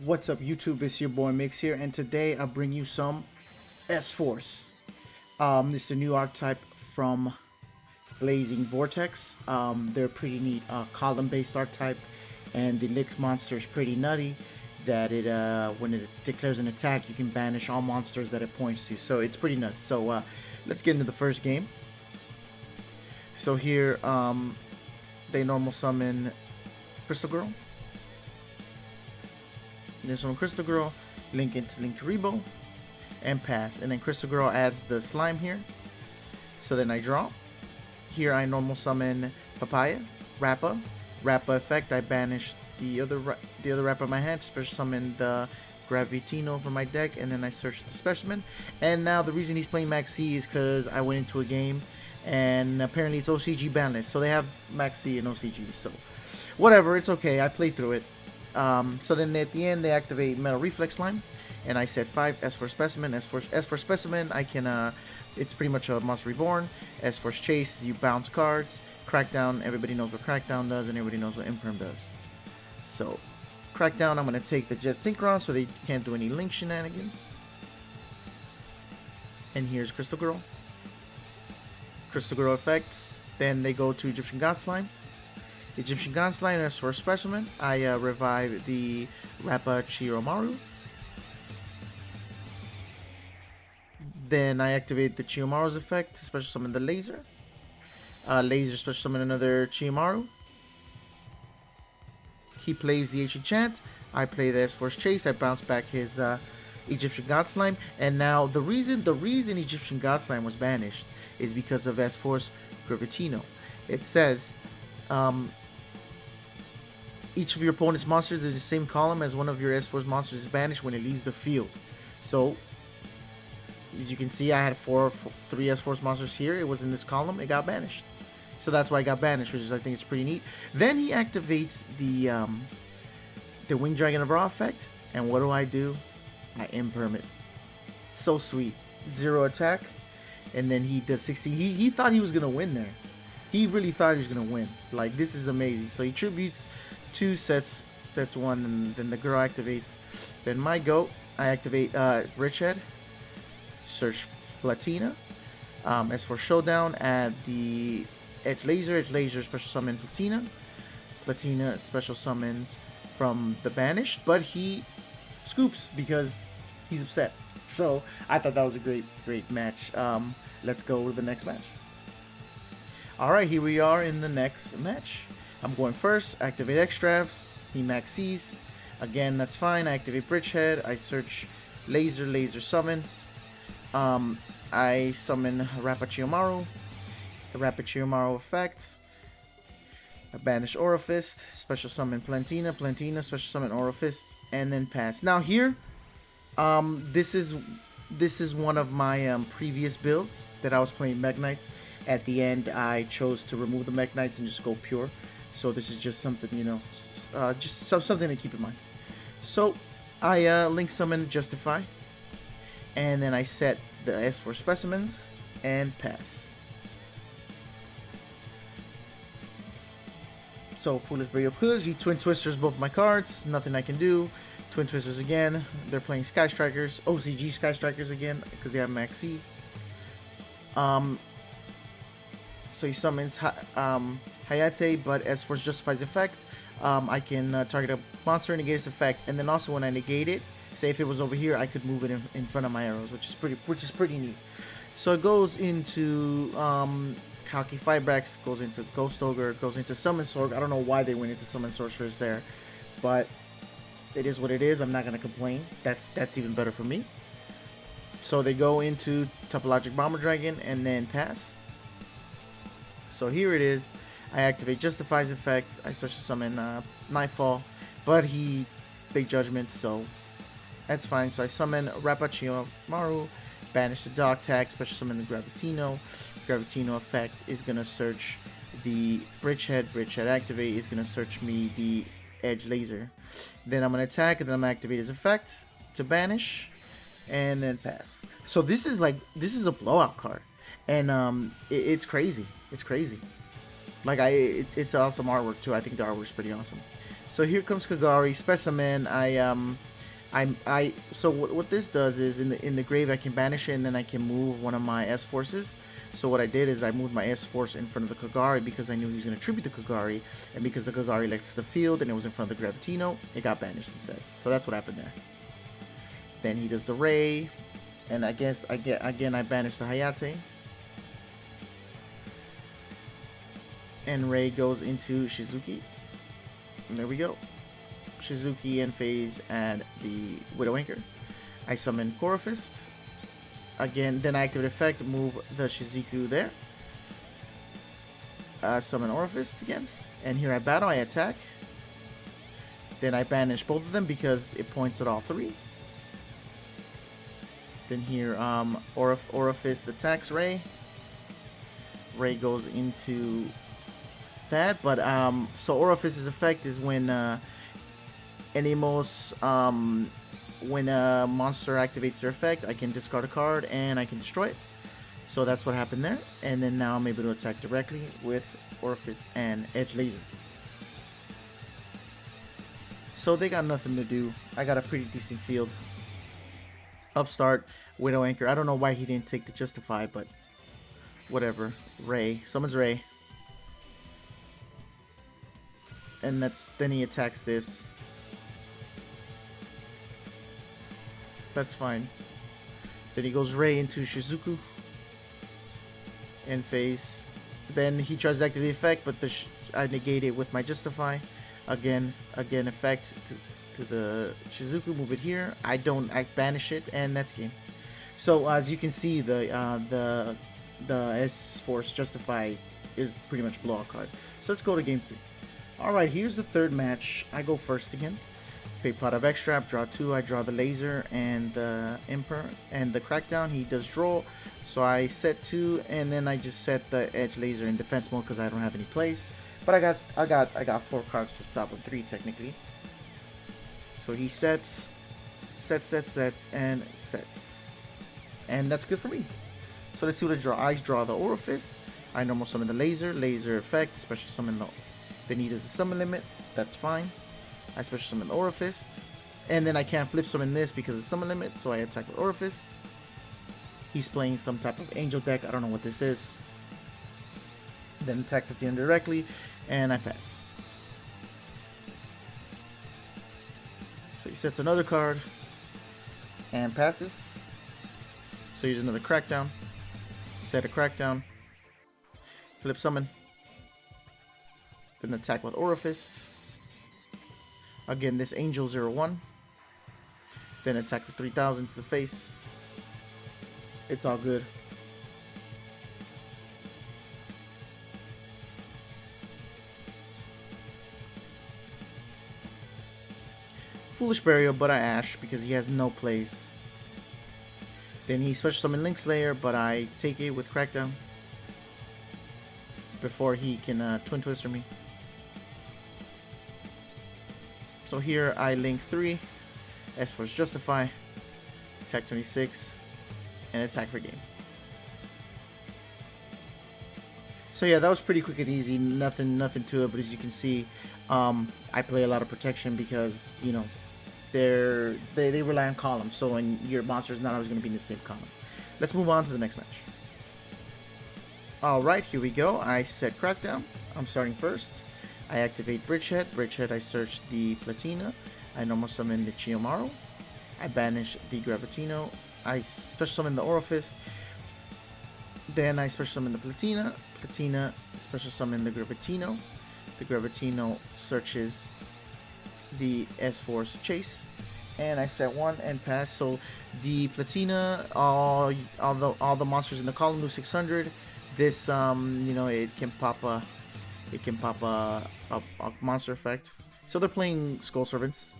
What's up, YouTube? It's your boy Migz here, and today I bring you some S-Force. This is a new archetype from Blazing Vortex. They're pretty neat column-based archetype, and the Lick monster is pretty nutty. That it when it declares an attack, you can banish all monsters that it points to. So it's pretty nuts. So let's get into the first game. So here, they normal summon Crystal Girl. This one, Crystal Girl, link to Rebo, and pass. And then Crystal Girl adds the slime here. So then I draw. Here I normal summon Papaya, Rappa. Rappa effect, I banish the other Rappa in my hand, special summon the Gravitino from my deck, and then I search the specimen. And now the reason he's playing Max C is because I went into a game and apparently it's OCG banlist. So they have Max C and OCG. So whatever, it's okay. I played through it. So then at the end they activate Metal Reflex Slime, and I set 5 S for Specimen. S for Specimen, I can it's pretty much a Monster Reborn. S for Chase, you bounce cards. Crackdown, everybody knows what Crackdown does, and everybody knows what Imperm does. So Crackdown, I'm gonna take the Jet Synchron so they can't do any Link shenanigans. And here's Crystal Girl. Crystal Girl effect. Then they go to Egyptian God Slime. Egyptian God Slime, as for Specimen, I revive the Rappa Chiyomaru. Then I activate the Chiyomaru's effect, special summon the Laser. Laser special summon another Chiyomaru. He plays the Ancient Chant. I play the S-Force Chase. I bounce back his Egyptian God Slime. And now the reason Egyptian God Slime was banished is because of S-Force Gravitino. It says each of your opponent's monsters is the same column as one of your S-Force monsters is banished when it leaves the field. So, as you can see, I had 3 S-Force monsters here. It was in this column. It got banished. So that's why it got banished, which is, I think, it's pretty neat. Then he activates the Wing Dragon of Ra effect. And what do? I Imperm it. So sweet. 0 attack. And then he does 60. He thought he was going to win there. He really thought he was going to win. Like, this is amazing. So he tributes 2 sets 1, and then the girl activates. Then my goat, I activate Rich Head, search Platina. As for Showdown, add the Edge Laser special summon Platina special summons from the banished, but he scoops because he's upset. So I thought that was a great match. Let's go to the next match. Alright, here we are in the next match. I'm going first, activate Extravs, he Max C's. Again, that's fine. I activate Bridgehead, I search Laser summons. I summon Rappa Chiyomaru, the Rappa Chiyomaru effect. I banish Aurofist, special summon Plantina, special summon Aurofist, and then pass. Now here, this is one of my previous builds that I was playing Mech Knights. At the end, I chose to remove the Mech Knights and just go pure. So this is just something, you know, just something to keep in mind. So I link summon Justify, and then I set the S for Specimens and pass. So Foolish Brio Kuz, he Twin Twisters both my cards, nothing I can do. Twin Twisters again, they're playing Sky Strikers, OCG Sky Strikers again, because they have Max C. So he summons Hayate, but as for Justifies effect, I can target a monster and negate its effect, and then also when I negate it, say if it was over here, I could move it in front of my arrows, which is pretty neat. So it goes into Kalki Fibrax, goes into Ghost Ogre, goes into Summon Sorg. I don't know why they went into Summon Sorceress there, but it is what it is. I'm not gonna complain. That's even better for me. So they go into Topologic Bomber Dragon and then pass. So here it is. I activate Justifies effect. I special summon Nightfall, but he Big Judgment, so that's fine. So I summon Rappa Chiyomaru, banish the Dog Tag, special summon the Gravitino. Gravitino effect is gonna search the Bridgehead. Bridgehead activate is gonna search me the Edge Laser. Then I'm gonna attack, and then I'm gonna activate his effect to banish, and then pass. So this is a blowout card, and it's crazy. It's crazy. Like it's awesome artwork too. I think the artwork's pretty awesome. So here comes Kagari Specimen. I So what this does is in the grave I can banish it, and then I can move one of my S forces. So what I did is I moved my S force in front of the Kagari because I knew he was going to tribute the Kagari, and because the Kagari left the field and it was in front of the Gravitino, it got banished instead. So that's what happened there. Then he does the Ray, and I guess I banish the Hayate, and Ray goes into Shizuki, and there we go. Shizuki and Phase and the Widow Anchor. I summon Korpas. Again, then I activate effect, move the Shizuku there. Summon Orifice again. And here I battle, I attack. Then I banish both of them because it points at all three. Then here, Orifice attacks Ray. Ray goes into that, but so Orifice's effect is when when a monster activates their effect, I can discard a card and I can destroy it. So that's what happened there. And then now I'm able to attack directly with Orifice and Edge Laser. So they got nothing to do. I got a pretty decent field. Upstart, Widow Anchor. I don't know why he didn't take the Justify, but whatever. Ray. Summons Ray. And then he attacks this. That's fine. Then he goes Ray into Shizuku and Phase. Then he tries to activate the effect, but I negate it with my Justify. Again effect to the Shizuku. Move it here. I banish it, and that's game. So as you can see, the S Force Justify is pretty much blowout card. So let's go to game 3. All right, here's the third match. I go first again. Pay pot of extra, draw 2. I draw the Laser and the Emperor and the Crackdown. He does draw, so I set 2, and then I just set the Edge Laser in defense mode because I don't have any plays. But I got 4 cards to stop with 3 technically. So he sets, and sets, and that's good for me. So let's see what I draw. I draw the Orifice. I normal summon the Laser effect, special summon the need is the summon limit. That's fine. I special summon the Orifice, and then I can't flip summon this because of the summon limit, so I attack with Orifice. He's playing some type of angel deck, I don't know what this is. Then attack with the end directly, and I pass. So he sets another card, and passes. So here's another Crackdown. Set a Crackdown. Flip summon. Then attack with Orifice. Again, this Angel 01. Then attack for 3,000 to the face. It's all good. Foolish Burial, but I Ash because he has no plays. Then he special summon Link Slayer, but I take it with Crackdown before he can Twin Twister me. So here I link 3, S Force Justify, attack 26, and attack for game. So yeah, that was pretty quick and easy. Nothing to it. But as you can see, I play a lot of protection because they rely on columns. So when your monster is not always going to be in the same column. Let's move on to the next match. All right, here we go. I set Crackdown. I'm starting first. I activate Bridgehead. Bridgehead, I search the Platina. I normal summon the Chiyomaru. I banish the Gravitino. I special summon the Orifice. Then I special summon the Platina. Platina, special summon the Gravitino. The Gravitino searches the S-Force Chase. And I set 1 and pass. So the Platina, all the monsters in the column do 600. This, it can pop a monster effect. So they're playing Skull Servants.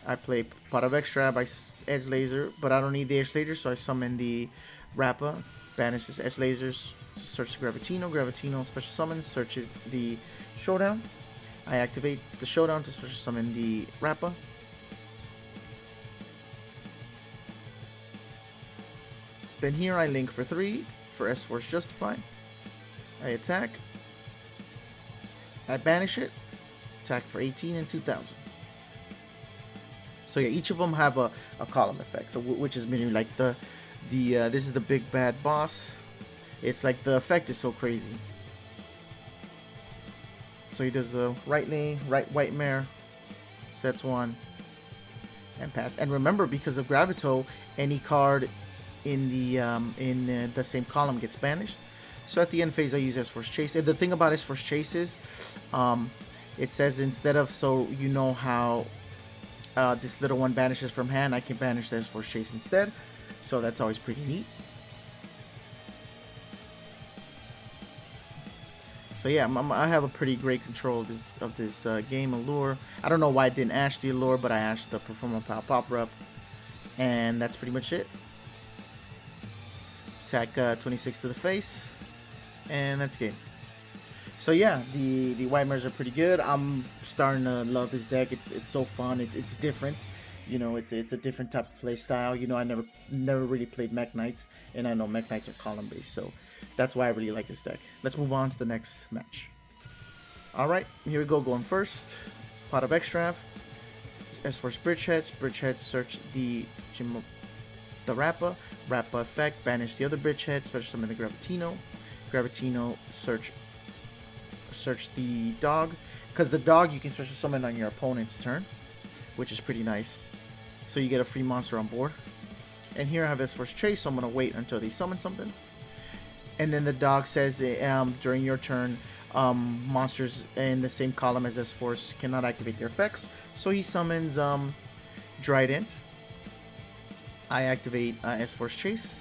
I play Pot of Extra by Edge Laser, but I don't need the Edge Laser, so I summon the Rappa, banishes Edge Lasers, search the Gravitino. Gravitino special summons, searches the Showdown. I activate the Showdown to special summon the Rappa. Then here I link for 3 for S-Force Justify. I attack. I banish it. Attack for 18 and 2,000. So yeah, each of them have a column effect. So which is meaning like the this is the big bad boss. It's like the effect is so crazy. So he does the right lane, right white mare, sets one, and pass. And remember, because of Gravito, any card in the same column gets banished. So at the end phase, I use S-Force Chase. And the thing about S-Force Chase is, it says instead of, so you know how this little one banishes from hand, I can banish the S-Force Chase instead. So that's always pretty neat. So yeah, I have a pretty great control of this game allure. I don't know why I didn't ash the allure, but I ashed the Performer Power Popper up, and that's pretty much it. Attack 26 to the face, and that's game. So yeah, the white mares are pretty good. I'm starting to love this deck. It's so fun. It's different. You know, it's a different type of play style. You know, I never really played Mech Knights, and I know Mech Knights are column based, so that's why I really like this deck. Let's move on to the next match. Alright, here we go, going first. Pot of Extrav. S-Force Bridgehead, search the Rappa. Rappa effect, banish the other Bridgehead, special summon the Gravitino, search the dog. Because the dog you can special summon on your opponent's turn, which is pretty nice. So you get a free monster on board. And here I have S-Force Chase, so I'm going to wait until they summon something. And then the dog says, during your turn, monsters in the same column as S-Force cannot activate their effects. So he summons Trident. I activate S-Force Chase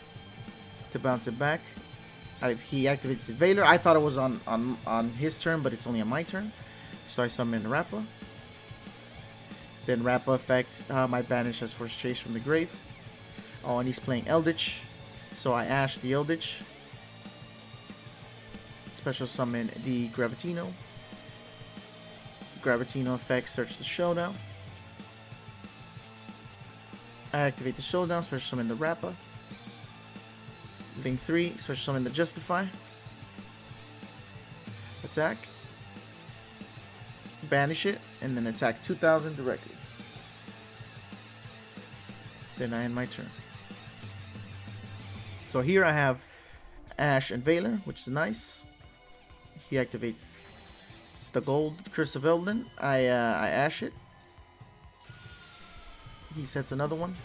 to bounce it back. He activates the Veiler. I thought it was on his turn, but it's only on my turn. So I summon Rappa. Then Rappa effect, I banish S-Force Chase from the grave. Oh, and he's playing Eldlich. So I ash the Eldlich. Special summon the Gravitino. Gravitino effect, search the Showdown. I activate the Showdown, special summon the Rappa. Link 3, special summon the Justify. Attack. Banish it, and then attack 2000 directly. Then I end my turn. So here I have Ash and Veiler, which is nice. He activates the gold Curse of Eldin. I ash it. He sets another one.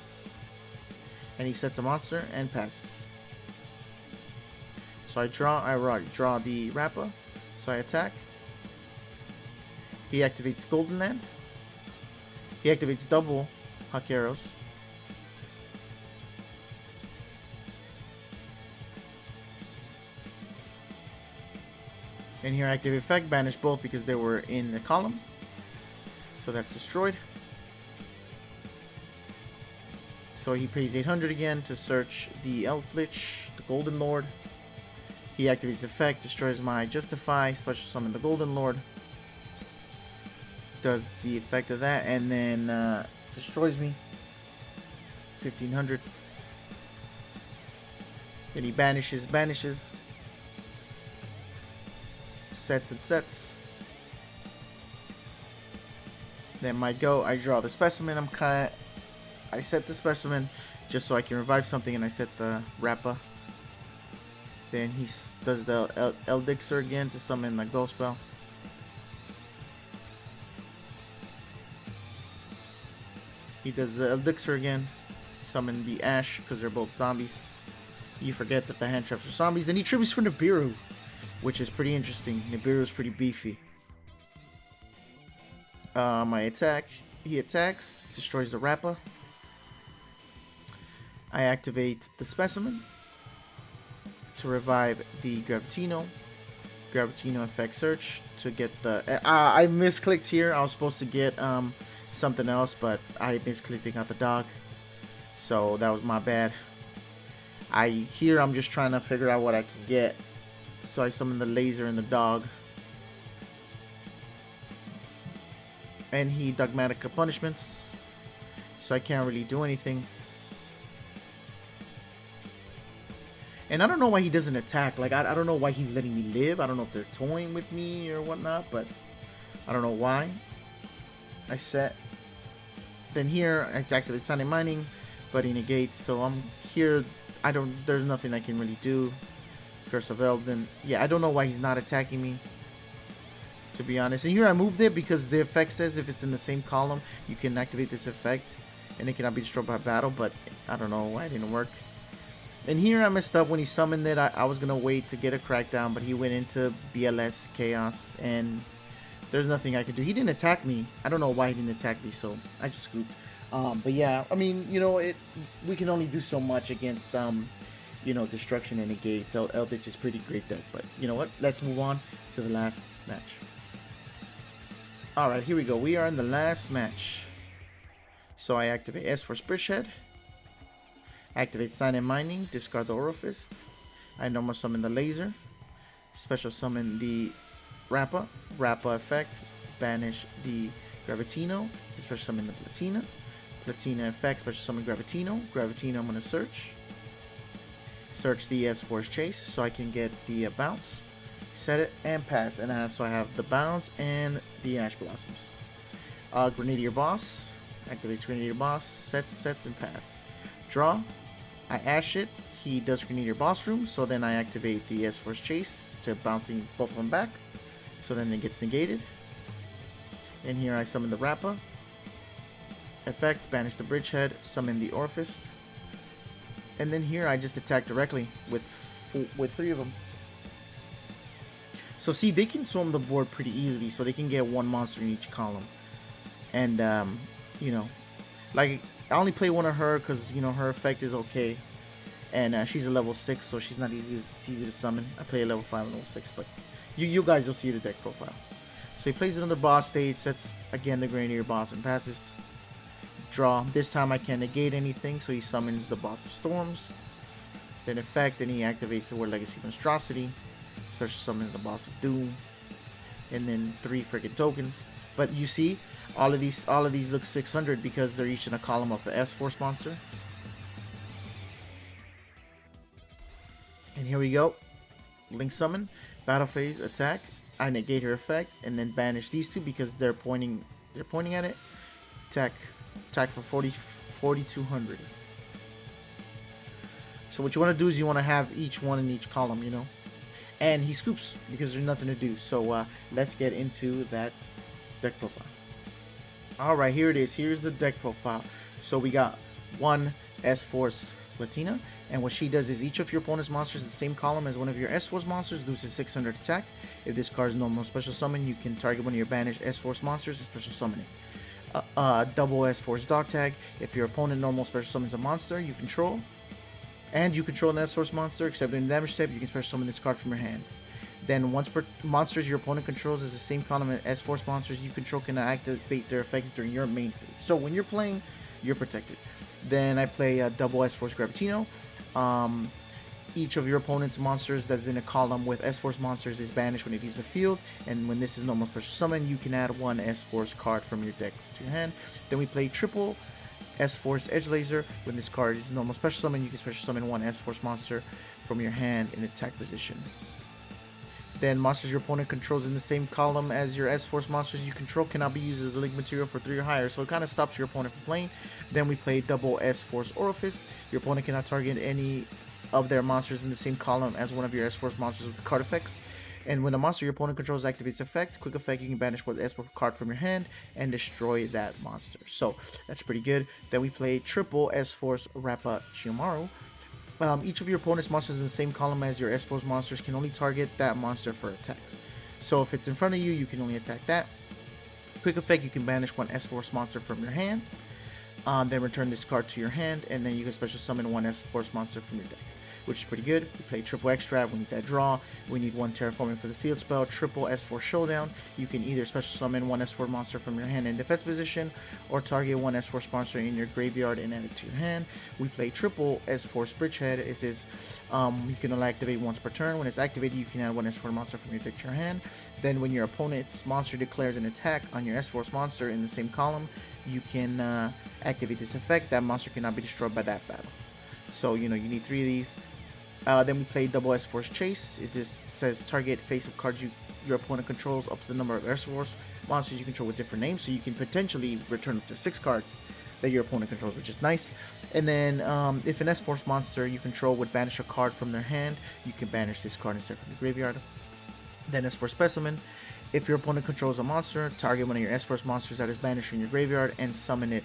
And he sets a monster and passes. So I draw the Rappa. So I attack. He activates Golden Land. He activates double Huck Arrows. And here I activate effect, banish both because they were in the column. So that's destroyed. So he pays 800 again to search the Eldlich, the Golden Lord. He activates effect, destroys my Justify, special summon the Golden Lord. Does the effect of that, and then destroys me. 1500. Then he banishes. Sets. Then I draw the specimen. I set the specimen just so I can revive something, and I set the Rappa. Then he does the Eldixer again to summon the Ghost Spell. He does the Eldixer again, summon the Ash because they're both zombies. You forget that the hand traps are zombies, and he tributes for Nibiru, which is pretty interesting. Nibiru is pretty beefy. I attack. He attacks, destroys the Rappa. I activate the Specimen to revive the Gravitino. Gravitino effect search to get the... I misclicked here. I was supposed to get something else, but I misclicked and got the dog. So that was my bad. I'm just trying to figure out what I can get. So I summon the laser and the dog. And he Dogmatica punishments. So I can't really do anything. And I don't know why he doesn't attack. Like, I don't know why he's letting me live. I don't know if they're toying with me or whatnot, but I don't know why. I set. Then here I activate Sonic Mining, but he negates. So I'm here. There's nothing I can really do. Curse of Elden. Yeah, I don't know why he's not attacking me, to be honest. And here I moved it because the effect says if it's in the same column, you can activate this effect, and it cannot be destroyed by battle. But I don't know why it didn't work. And here I messed up when he summoned it. I was gonna wait to get a crackdown, but he went into BLS Chaos, and there's nothing I could do. He didn't attack me. I don't know why he didn't attack me, so I just scooped. But yeah, I mean, you know, we can only do so much against you know, destruction and negate. So Eldlich is pretty great deck. But you know what? Let's move on to the last match. All right, here we go. We are in the last match. So I activate S for Bridgehead. Activate Sign and Mining. Discard the Orifice. I normal summon the Laser. Special summon the Rappa. Rappa effect. Banish the Gravitino. Special summon the Platina. Platina effect. Special summon Gravitino. Gravitino I'm going to search. Search the S-Force Chase so I can get the bounce. Set it and pass. And so I have the bounce and the Ash Blossoms. Grenadier Boss. Activates Grenadier Boss. Sets and pass. Draw. I Ash it. He does Grenadier Boss Room. So then I activate the S-Force Chase to bouncing both of them back. So then it gets negated. And here I summon the Rappa. Effect. Banish the Bridgehead. Summon the Orifice. And then here I just attack directly with 3 of them. So see, they can swarm the board pretty easily, so they can get 1 monster in each column. And you know, like I only play 1 of her because you know her effect is okay, and she's a level 6, so she's not easy to summon. I play a level 5 and level 6, but you guys will see the deck profile. So he plays another boss stage, sets again the Grenadier Boss and passes. Draw. This time I can't negate anything, so he summons the Boss of Storms. Then effect, and he activates the World Legacy Monstrosity. Special summons the Boss of Doom. And then 3 freaking tokens. But you see, all of these look 600 because they're each in a column of an S-Force monster. And here we go. Link summon, battle phase, attack. I negate her effect, and then banish these 2 because they're pointing at it. Attack for 4,200. So what you want to do is you want to have each one in each column, you know. And he scoops because there's nothing to do. So let's get into that deck profile. Alright, here it is. Here's the deck profile. So we got 1 S-Force Latina. And what she does is each of your opponent's monsters in the same column as one of your S-Force monsters loses 600 attack. If this card is normal special summon, you can target one of your banished S-Force monsters and special summon it. Double S-Force Dog Tag. If your opponent normal special summons a monster you control, and you control an S-Force monster, except in the damage step, you can special summon this card from your hand. Then once per monsters your opponent controls is the same column as S-Force monsters you control cannot activate their effects during your main phase. So when you're playing, you're protected. Then I play double S-Force Gravitino. Each of your opponent's monsters that's in a column with S-Force monsters is banished when it leaves the field, and when this is normal special summon, you can add 1 S-Force card from your deck to your hand. Then we play triple S-Force Edge Laser. When this card is normal special summon, you can special summon 1 S-Force monster from your hand in attack position. Then monsters your opponent controls in the same column as your S-Force monsters you control cannot be used as a link material for 3 or higher, so it kind of stops your opponent from playing. Then we play double S-Force Orifice. Your opponent cannot target any of their monsters in the same column as one of your S-Force monsters with card effects. And when a monster your opponent controls activates effect, quick effect, you can banish one S-Force card from your hand and destroy that monster. So that's pretty good. Then we play triple S-Force Rappa Chiyomaru. Each of your opponent's monsters in the same column as your S-Force monsters can only target that monster for attacks. So if it's in front of you, you can only attack that. Quick effect, you can banish 1 S-Force monster from your hand. Then return this card to your hand, and then you can special summon 1 S-Force monster from your deck, which is pretty good. We play triple extra, we need that draw, we need 1 terraforming for the field spell, triple S-Force Showdown. You can either special summon 1 S-Force monster from your hand in defense position, or target 1 S-Force monster in your graveyard and add it to your hand. We play triple S-Force Bridgehead. It is you can only activate once per turn. When it's activated, you can add 1 S-Force monster from your deck to your hand. Then when your opponent's monster declares an attack on your S-Force monster in the same column, you can activate this effect. That monster cannot be destroyed by that battle. So you know you need 3 of these. Then we play double S-Force Chase. It says target face-up cards your opponent controls up to the number of S-Force monsters you control with different names. So you can potentially return up to 6 cards that your opponent controls, which is nice. And then if an S-Force monster you control would banish a card from their hand, you can banish this card instead from the graveyard. Then S-Force Specimen. If your opponent controls a monster, target one of your S-Force monsters that is banished in your graveyard and summon it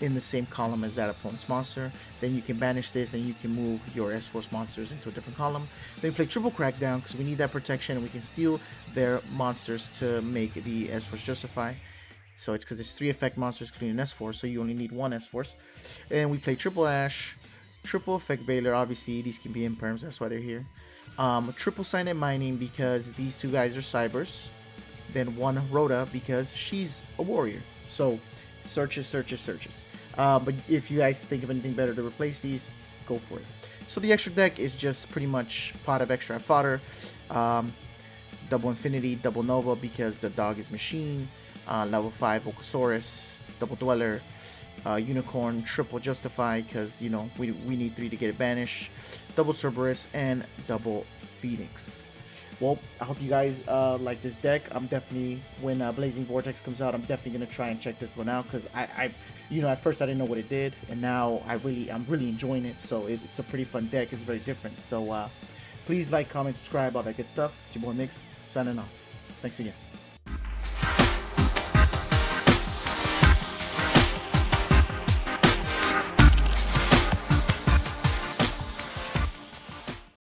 in the same column as that opponent's monster. Then you can banish this and you can move your S-Force monsters into a different column. Then we play Triple Crackdown because we need that protection and we can steal their monsters to make the S-Force justify. So it's because it's 3 effect monsters including an S-Force, so you only need 1 S-Force. And we play Triple Ash, Triple Effect Baylor. Obviously these can be imperms, that's why they're here. Triple Signet Mining because these 2 guys are Cybers. Then 1 Rhoda because she's a warrior. So searches. But if you guys think of anything better to replace these, go for it. So the extra deck is just pretty much pot of extra fodder. Double Infinity, Double Nova because the dog is machine. Level 5 Okosaurus, Double Dweller, Unicorn, Triple Justify because, you know, we need 3 to get it banished. Double Cerberus and Double Phoenix. Well, I hope you guys like this deck. I'm definitely, when Blazing Vortex comes out, I'm definitely gonna try and check this one out because I you know, at first I didn't know what it did, and now I'm really enjoying it. So it's a pretty fun deck. It's very different. So please like, comment, subscribe, all that good stuff. It's your boy Migz signing off. Thanks again.